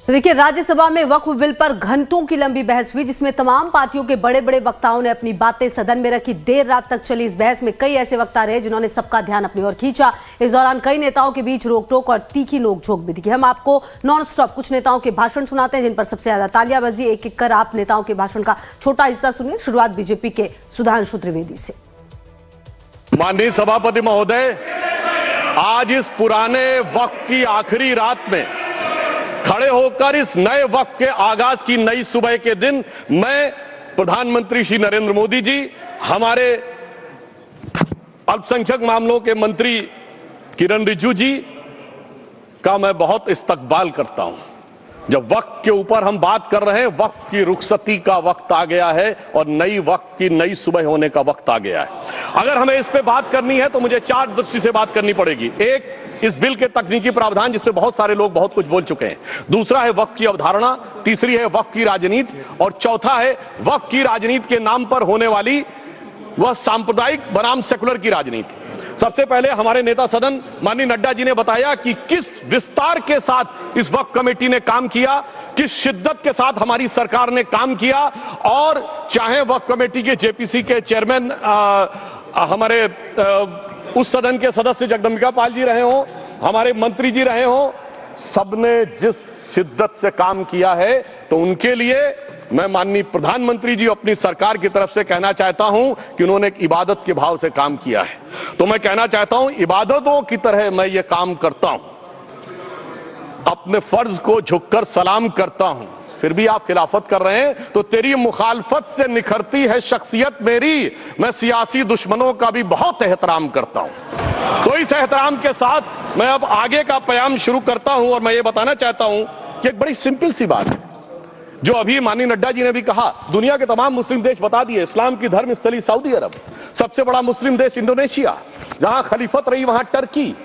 तो देखिए, राज्यसभा में वक्फ बिल पर घंटों की लंबी बहस हुई, जिसमें तमाम पार्टियों के बड़े बड़े वक्ताओं ने अपनी बातें सदन में रखी। देर रात तक चली इस बहस में कई ऐसे वक्ता रहे जिन्होंने सबका ध्यान अपनी ओर खींचा। इस दौरान कई नेताओं के बीच रोक टोक और तीखी नोकझोंक भी दिखी। हम आपको नॉन स्टॉप कुछ नेताओं के भाषण सुनाते हैं जिन पर सबसे ज्यादा तालियां बजी। एक एक कर आप नेताओं के भाषण का छोटा हिस्सा सुनिए। शुरुआत बीजेपी के सुधांशु त्रिवेदी से। माननीय सभापति महोदय, आज इस पुराने वक्त की आखिरी रात में खड़े होकर इस नए वक्त के आगाज की नई सुबह के दिन मैं प्रधानमंत्री श्री नरेंद्र मोदी जी, हमारे अल्पसंख्यक मामलों के मंत्री किरण रिजिजू जी का मैं बहुत इस्तकबाल करता हूं। जब वक्त के ऊपर हम बात कर रहे हैं, वक्त की रुखसती का वक्त आ गया है और नई वक्त की नई सुबह होने का वक्त आ गया है। अगर हमें इस पे बात करनी है तो मुझे चार दृष्टि से बात करनी पड़ेगी। एक, इस बिल के तकनीकी प्रावधान जिस पे बहुत सारे लोग बहुत कुछ बोल चुके हैं। दूसरा है वक्फ की अवधारणा। तीसरी है वक्फ की राजनीति। और चौथा है वक्फ की राजनीति के नाम पर होने वाली वह सांप्रदायिक बनाम सेकुलर की राजनीति। सबसे पहले हमारे नेता सदन माननीय नड्डा जी ने बताया कि किस विस्तार के साथ इस वक्फ कमेटी ने काम किया, किस शिद्दत के साथ हमारी सरकार ने काम किया। और चाहे वक्फ कमेटी के जेपीसी के चेयरमैन हमारे उस सदन के सदस्य जगदम्बिका पाल जी रहे हो, हमारे मंत्री जी रहे हो, सबने जिस शिद्दत से काम किया है, तो उनके लिए मैं माननीय प्रधानमंत्री जी अपनी सरकार की तरफ से कहना चाहता हूं कि उन्होंने एक इबादत के भाव से काम किया है। तो मैं कहना चाहता हूं, इबादतों की तरह मैं ये काम करता हूं, अपने फर्ज को झुककर सलाम करता हूं। फिर भी आप खिलाफत कर रहे हैं तो तेरी मुखालफत से निखरती है शख्सियत मेरी। मैं सियासी दुश्मनों का भी बहुत एहतराम करता हूं। तो इस एहतराम के साथ मैं अब आगे का बयान शुरू करता हूं और मैं ये बताना चाहता हूं कि एक बड़ी सिंपल सी बात है जो अभी माननीय नड्डा जी ने भी कहा। दुनिया के तमाम मुस्लिम देश बता दिए, इस्लाम की धर्म स्थली सऊदी अरब, सबसे बड़ा मुस्लिम देश इंडोनेशिया, जहां खलीफत रही वहां टर्की,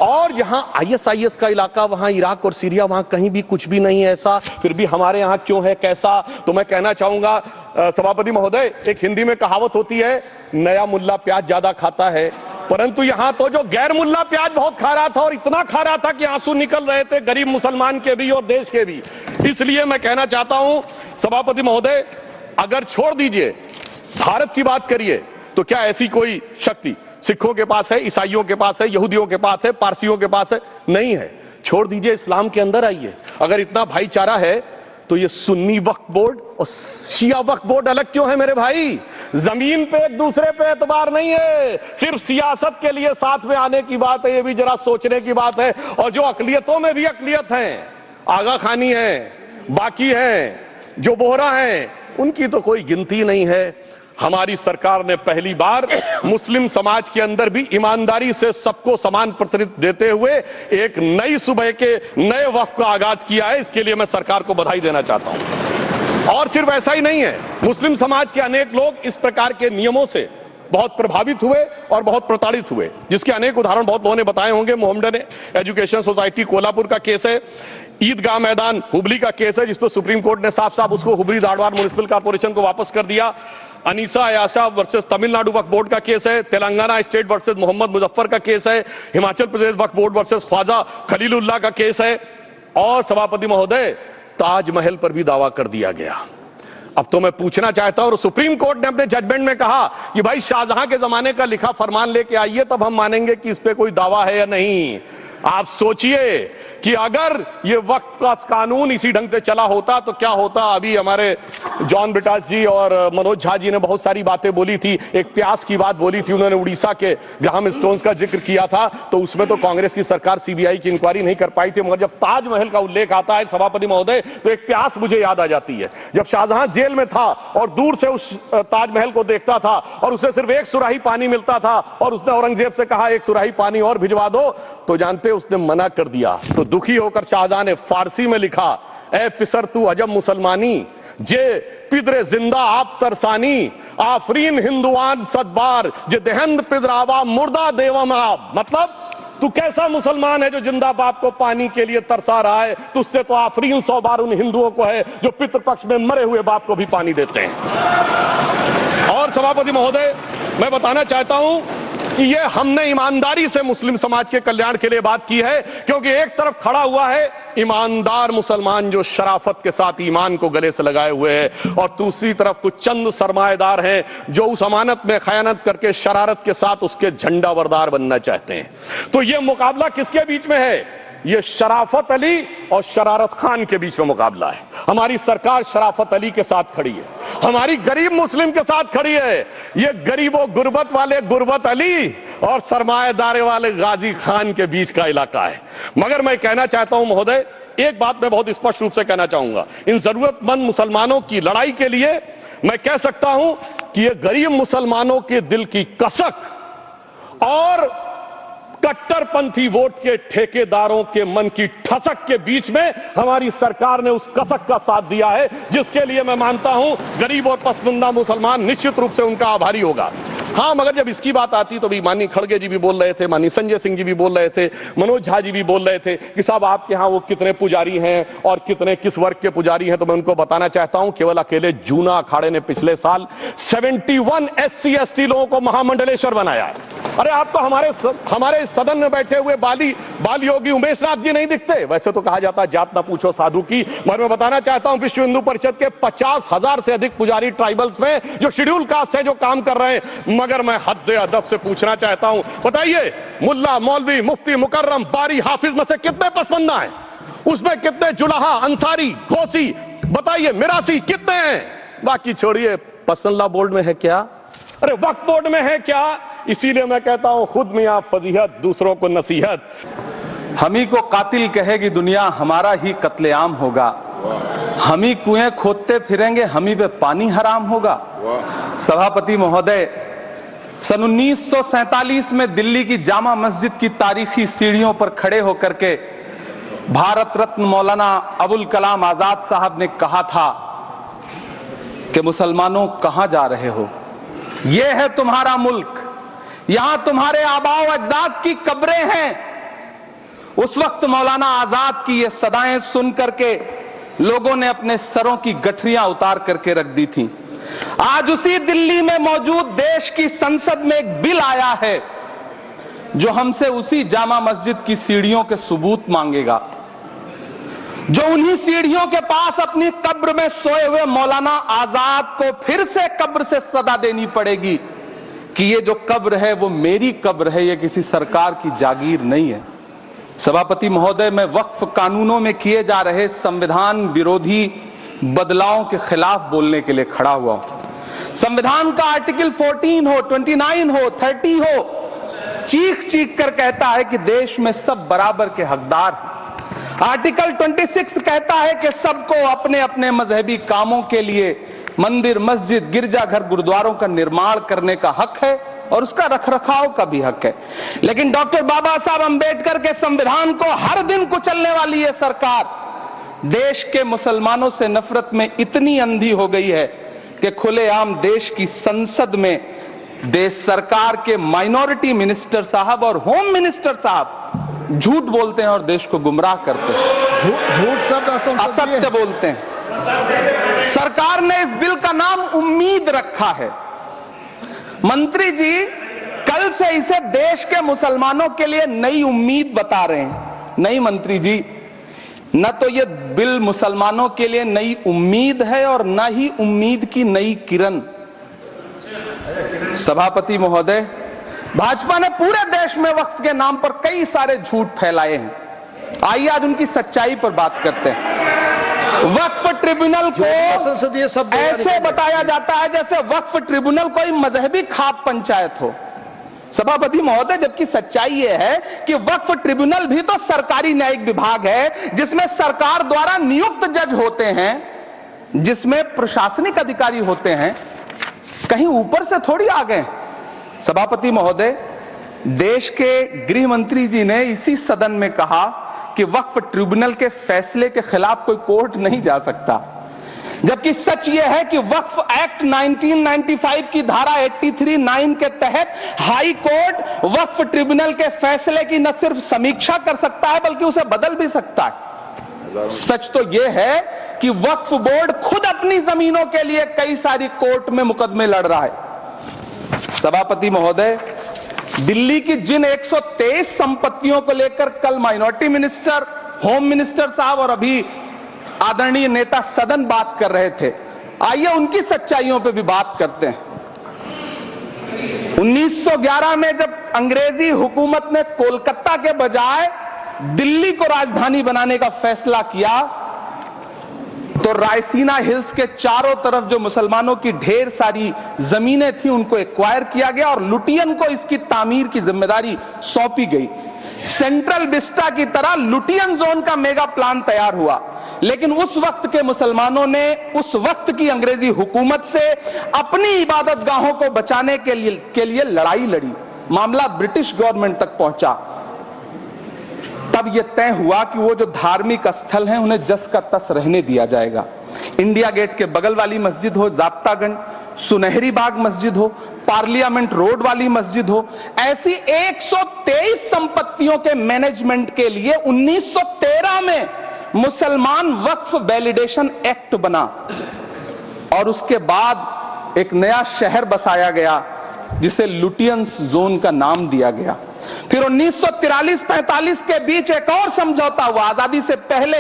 और यहां आईएसआईएस का इलाका, वहां इराक और सीरिया, वहां कहीं भी कुछ भी नहीं है ऐसा। फिर भी हमारे यहां क्यों है, कैसा? तो मैं कहना चाहूंगा सभापति महोदय, एक हिंदी में कहावत होती है, नया मुल्ला प्याज ज्यादा खाता है, परंतु यहां तो जो गैर मुल्ला प्याज बहुत खा रहा था, और इतना खा रहा था कि आंसू निकल रहे थे गरीब मुसलमान के भी और देश के भी। इसलिए मैं कहना चाहता हूं सभापति महोदय, अगर छोड़ दीजिए भारत की बात करिए, तो क्या ऐसी कोई शक्ति सिखों के पास है, ईसाइयों के पास है, यहूदियों के पास है, पारसियों के पास है? नहीं है। छोड़ दीजिए, इस्लाम के अंदर आइए। अगर इतना भाईचारा है तो ये सुन्नी वक्फ बोर्ड और शिया वक्फ बोर्ड अलग क्यों है मेरे भाई? जमीन पे एक दूसरे पे एतबार नहीं है, सिर्फ सियासत के लिए साथ में आने की बात है। ये भी जरा सोचने की बात है। और जो अकलियतों में भी अकलियत है, आगा खानी है, बाकी है, जो बोहरा है, उनकी तो कोई गिनती नहीं है। हमारी सरकार ने पहली बार मुस्लिम समाज के अंदर भी ईमानदारी से सबको समान प्रतिनिधित्व देते हुए एक नई सुबह के नए वक्त का आगाज किया है। इसके लिए मैं सरकार को बधाई देना चाहता हूं। और सिर्फ ऐसा ही नहीं है, मुस्लिम समाज के अनेक लोग इस प्रकार के नियमों से बहुत प्रभावित हुए और बहुत प्रताड़ित हुए, जिसके अनेक उदाहरण बहुत लोगों ने बताए होंगे। मोहम्मदन एजुकेशन सोसाइटी कोल्हापुर का केस है, ईदगाह मैदान हुबली का केस है, जिसको सुप्रीम कोर्ट ने साफ साफ उसको हुबली धारवाड़ म्युनिसिपल कॉर्पोरेशन को वापस कर दिया। अनीसा अयासा वर्सेस तमिलनाडु वक्फ बोर्ड का केस है, तेलंगाना स्टेट वर्सेस मोहम्मद मुजफ्फर का केस है, हिमाचल प्रदेश वक्फ बोर्ड वर्सेस ख्वाजा खलीलुल्लाह का केस है। और सभापति महोदय, ताजमहल पर भी दावा कर दिया गया। अब तो मैं पूछना चाहता हूं, और सुप्रीम कोर्ट ने अपने जजमेंट में कहा कि भाई शाहजहां के जमाने का लिखा फरमान लेके आइए, तब हम मानेंगे कि इस पे कोई दावा है या नहीं। आप सोचिए कि अगर ये वक्त का कानून इसी ढंग से चला होता तो क्या होता। अभी हमारे जॉन ब्रिटास जी और मनोज झा जी ने बहुत सारी बातें बोली थी। एक प्यास की बात बोली थी, उन्होंने उड़ीसा के ग्राहम स्टोन्स का जिक्र किया था, तो उसमें तो कांग्रेस की सरकार सीबीआई की इंक्वायरी नहीं कर पाई थी। मगर जब ताजमहल का उल्लेख आता है सभापति महोदय, तो एक प्यास मुझे याद आ जाती है। जब शाहजहां जेल में था और दूर से उस ताजमहल को देखता था और उसे सिर्फ एक सुराही पानी मिलता था, और उसने औरंगजेब से कहा एक सुराही पानी और भिजवा दो, तो जानते उसने मना कर दिया। तो दुखी होकर शाहजहां ने फारसी में लिखा, ए पिसर तू अजब मुसलमानी, जे पिदरे जिंदा आप तरसानी, आफरीन हिंदुआन सदबार, जे देहंद पिदरावा मुर्दा देवम आप। मतलब तू कैसा मुसलमान है जो जिंदा बाप को पानी के लिए तरसा रहा है? तुझसे तो आफरीन 100 बार उन हिंदुओं को है जो पितृपक्ष में मरे हुए बाप को भी पानी देते हैं। और सभापति महोदय, मैं बताना चाहता हूं कि ये हमने ईमानदारी से मुस्लिम समाज के कल्याण के लिए बात की है, क्योंकि एक तरफ खड़ा हुआ है ईमानदार मुसलमान जो शराफत के साथ ईमान को गले से लगाए हुए हैं, और दूसरी तरफ कुछ चंद सरमाएदार हैं जो उस अमानत में खयानत करके शरारत के साथ उसके झंडा बरदार बनना चाहते हैं। तो यह मुकाबला किसके बीच में है? ये शराफत अली और शरारत खान के बीच में मुकाबला है। हमारी सरकार शराफत अली के साथ खड़ी है, हमारी गरीब मुस्लिम के साथ खड़ी है। ये गरीबों गुर्बत वाले गुर्बत अली और सरमाएदारे वाले गाजी खान के बीच का इलाका है। मगर मैं कहना चाहता हूं महोदय, एक बात मैं बहुत स्पष्ट रूप से कहना चाहूंगा, इन जरूरतमंद मुसलमानों की लड़ाई के लिए मैं कह सकता हूं कि ये गरीब मुसलमानों के दिल की कसक और कट्टरपंथी वोट के ठेकेदारों के मन की ठसक के बीच में हमारी सरकार ने उस कसक का साथ दिया है, जिसके लिए मैं मानता हूं गरीब और पसमानदा मुसलमान निश्चित रूप से उनका आभारी होगा। हाँ, मगर जब इसकी बात आती तो भी माननीय खड़गे जी भी बोल रहे थे, माननीय संजय सिंह जी भी बोल रहे थे, मनोज झा जी भी बोल रहे थे कि साहब आपके यहाँ वो कितने पुजारी हैं और कितने किस वर्ग के पुजारी हैं। तो मैं उनको बताना चाहता हूं केवल अकेले जूना अखाड़े ने पिछले साल 71 SC ST लोगों को महामंडलेश्वर बनाया है। अरे आपको हमारे सदन में बैठे हुए बाल योगी उमेश नाथ जी नहीं दिखते? वैसे तो कहा जाता जात ना पूछो साधु की, मगर मैं बताना चाहता हूं विश्व हिंदू परिषद के 50,000 से अधिक पुजारी ट्राइबल्स में जो शेड्यूल कास्ट है जो काम कर रहे हैं। मगर मैं हद अदब से पूछना चाहता हूं, बताइए मुल्ला मौलवी मुफ्ती मुकर्रम बारी हाफिज में से कितने पसमंदा हैं? उसमें कितने जुलाहा अंसारी घोसी बताइए मिरासी कितने हैं? बाकी छोड़िए, पसंदला बोर्ड में है क्या? अरे वक्फ बोर्ड में है क्या? इसीलिए मैं कहता हूं खुद मियां फजीहत दूसरों को नसीहत। हम ही को कातिल कहेगी दुनिया, हमारा ही कत्लेआम होगा। हम ही कुएं खोदते फिरेंगे, हम ही पे पानी हराम होगा। सभापति महोदय, सन 1947 में दिल्ली की जामा मस्जिद की तारीखी सीढ़ियों पर खड़े होकर के भारत रत्न मौलाना अबुल कलाम आजाद साहब ने कहा था कि मुसलमानों कहां जा रहे हो, यह है तुम्हारा मुल्क, यहां तुम्हारे आबाओ अजदाद की कब्रें हैं। उस वक्त मौलाना आजाद की ये सदाएं सुन करके लोगों ने अपने सरों की गठरियां उतार करके रख दी थी। आज उसी दिल्ली में मौजूद देश की संसद में एक बिल आया है जो हमसे उसी जामा मस्जिद की सीढ़ियों के सबूत मांगेगा, जो उन्हीं सीढ़ियों के पास अपनी कब्र में सोए हुए मौलाना आजाद को फिर से कब्र से सदा देनी पड़ेगी कि ये जो कब्र है वो मेरी कब्र है, ये किसी सरकार की जागीर नहीं है। सभापति महोदय, मैं वक्फ कानूनों में किए जा रहे संविधान विरोधी बदलावों के खिलाफ बोलने के लिए खड़ा हुआ हूं। संविधान का आर्टिकल 14 हो, 29 हो, 30 हो, चीख चीख कर कहता है कि देश में सब बराबर के हकदार हैं। आर्टिकल 26 कहता है कि सबको अपने अपने मजहबी कामों के लिए मंदिर, मस्जिद, गिरजाघर, गुरुद्वारों का निर्माण करने का हक है और उसका रखरखाव का भी हक है। लेकिन डॉक्टर बाबा साहब अंबेडकर के संविधान को हर दिन कुचलने वाली ये सरकार देश के मुसलमानों से नफरत में इतनी अंधी हो गई है कि खुलेआम देश की संसद में देश सरकार के माइनॉरिटी मिनिस्टर साहब और होम मिनिस्टर साहब झूठ बोलते हैं और देश को गुमराह करते हैं, झूठ शब्द असत्य बोलते हैं। सरकार ने इस बिल का नाम उम्मीद रखा है। मंत्री जी कल से इसे देश के मुसलमानों के लिए नई उम्मीद बता रहे हैं। नहीं मंत्री जी, न तो ये बिल मुसलमानों के लिए नई उम्मीद है और न ही उम्मीद की नई किरण। सभापति महोदय, भाजपा ने पूरे देश में वक्फ के नाम पर कई सारे झूठ फैलाए हैं। आइए आज उनकी सच्चाई पर बात करते हैं। वक्फ ट्रिब्यूनल को ऐसे बताया जाता है जैसे वक्फ ट्रिब्यूनल कोई मजहबी खाप पंचायत हो। सभापति महोदय, जबकि सच्चाई यह है कि वक्फ ट्रिब्यूनल भी तो सरकारी न्यायिक विभाग है जिसमें सरकार द्वारा नियुक्त जज होते हैं, जिसमें प्रशासनिक अधिकारी होते हैं, कहीं ऊपर से थोड़ी आ गए। सभापति महोदय, देश के गृह मंत्री जी ने इसी सदन में कहा कि वक्फ ट्रिब्यूनल के फैसले के खिलाफ कोई कोर्ट नहीं जा सकता, जबकि सच यह है कि वक्फ एक्ट 1995 की धारा 83(9) के तहत हाई कोर्ट वक्फ ट्रिब्यूनल के फैसले की न सिर्फ समीक्षा कर सकता है बल्कि उसे बदल भी सकता है। सच तो यह है कि वक्फ बोर्ड खुद अपनी जमीनों के लिए कई सारी कोर्ट में मुकदमे लड़ रहा है। सभापति महोदय, दिल्ली की जिन 123 संपत्तियों को लेकर कल माइनॉरिटी मिनिस्टर, होम मिनिस्टर साहब और अभी आदरणीय नेता सदन बात कर रहे थे, आइए उनकी सच्चाइयों पे भी बात करते हैं। 1911 में जब अंग्रेजी हुकूमत ने कोलकाता के बजाय दिल्ली को राजधानी बनाने का फैसला किया, तो रायसीना हिल्स के चारों तरफ जो मुसलमानों की ढेर सारी जमीनें थी उनको एक्वायर किया गया और लुटियन को इसकी तामीर की जिम्मेदारी सौंपी गई। सेंट्रल विस्टा की तरह लुटियन जोन का मेगा प्लान तैयार हुआ, लेकिन उस वक्त के मुसलमानों ने उस वक्त की अंग्रेजी हुकूमत से अपनी इबादत गाहों को बचाने के लिए लड़ाई लड़ी। मामला ब्रिटिश गवर्नमेंट तक पहुंचा। तब यह तय हुआ कि वो जो धार्मिक स्थल हैं उन्हें जस का तस रहने दिया जाएगा। इंडिया गेट के बगल वाली मस्जिद हो जाप्तागंज, सुनहरी बाग मस्जिद हो, पार्लियामेंट रोड वाली मस्जिद हो, ऐसी 123 संपत्तियों के मैनेजमेंट के लिए 1913 में मुसलमान वक्फ वैलिडेशन एक्ट बना और उसके बाद एक नया शहर बसाया गया जिसे लुटियंस जोन का नाम दिया गया। फिर 1943-45 के बीच एक और समझौता हुआ आजादी से पहले,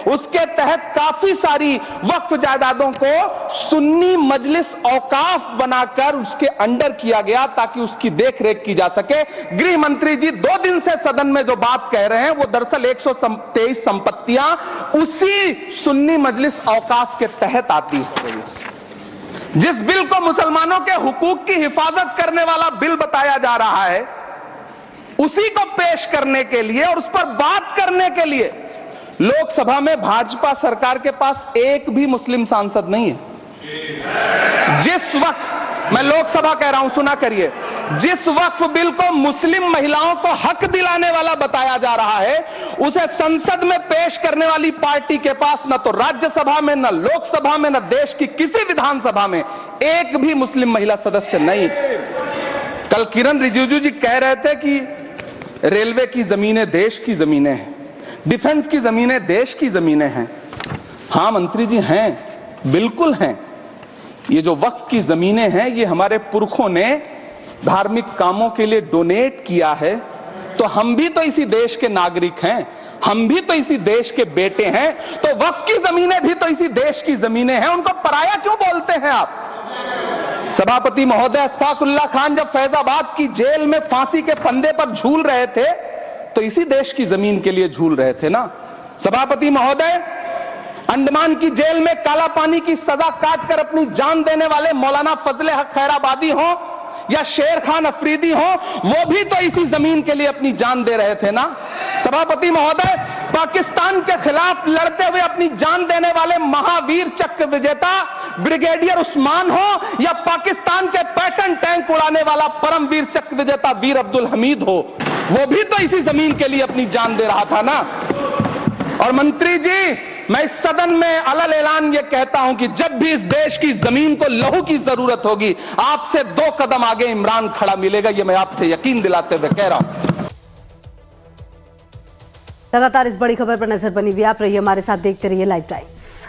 उसके तहत काफी सारी वक्फ जायदादों को सुन्नी मजलिस औकाफ बनाकर उसके अंडर किया गया ताकि उसकी देखरेख की जा सके। गृह मंत्री जी 2 दिन से सदन में जो बात कह रहे हैं वो दरअसल 123 संपत्तियां उसी सुन्नी मजलिस औकाफ के तहत आती है। जिस बिल को मुसलमानों के हुकूक की हिफाजत करने वाला बिल बताया जा रहा है, उसी को पेश करने के लिए और उस पर बात करने के लिए लोकसभा में भाजपा सरकार के पास एक भी मुस्लिम सांसद नहीं है। जिस वक्त, मैं लोकसभा कह रहा हूं, सुना करिए, जिस वक्फ बिल को मुस्लिम महिलाओं को हक दिलाने वाला बताया जा रहा है, उसे संसद में पेश करने वाली पार्टी के पास न तो राज्यसभा में, न लोकसभा में, न देश की किसी विधानसभा में एक भी मुस्लिम महिला सदस्य नहीं। कल किरण रिजिजू जी कह रहे थे कि रेलवे की जमीनें देश की जमीनें हैं, डिफेंस की जमीनें देश की जमीनें हैं। हां मंत्री जी हैं, बिल्कुल हैं। ये जो वक्फ की जमीनें हैं ये हमारे पुरखों ने धार्मिक कामों के लिए डोनेट किया है, तो हम भी तो इसी देश के नागरिक हैं, हम भी तो इसी देश के बेटे हैं, तो वक्फ की जमीनें भी तो इसी देश की जमीनें हैं। उनको पराया क्यों बोलते हैं आप? सभापति महोदय अशफाकुल्लाह खान जब फैजाबाद की जेल में फांसी के फंदे पर झूल रहे थे तो इसी देश की जमीन के लिए झूल रहे थे ना। सभापति महोदय, अंडमान की जेल में काला पानी की सजा काटकर अपनी जान देने वाले मौलाना फजले हक खैराबादी हो या शेर खान अफरीदी हो, वो भी तो इसी जमीन के लिए अपनी जान दे रहे थे ना। सभापति महोदय, पाकिस्तान के खिलाफ लड़ते हुए अपनी जान देने वाले महावीर चक्र विजेता ब्रिगेडियर उस्मान हो या पाकिस्तान के पैटर्न टैंक उड़ाने वाला परमवीर चक्र विजेता वीर अब्दुल हमीद हो, वो भी तो इसी जमीन के लिए अपनी जान दे रहा था ना। और मंत्री जी, मैं इस सदन में अलल ऐलान ये कहता हूं कि जब भी इस देश की जमीन को लहू की जरूरत होगी, आपसे 2 कदम आगे इमरान खड़ा मिलेगा, ये मैं आपसे यकीन दिलाते हुए कह रहा हूं। लगातार इस बड़ी खबर पर नजर बनी हुई, आप रहिए हमारे साथ, देखते रहिए लाइव टाइम्स।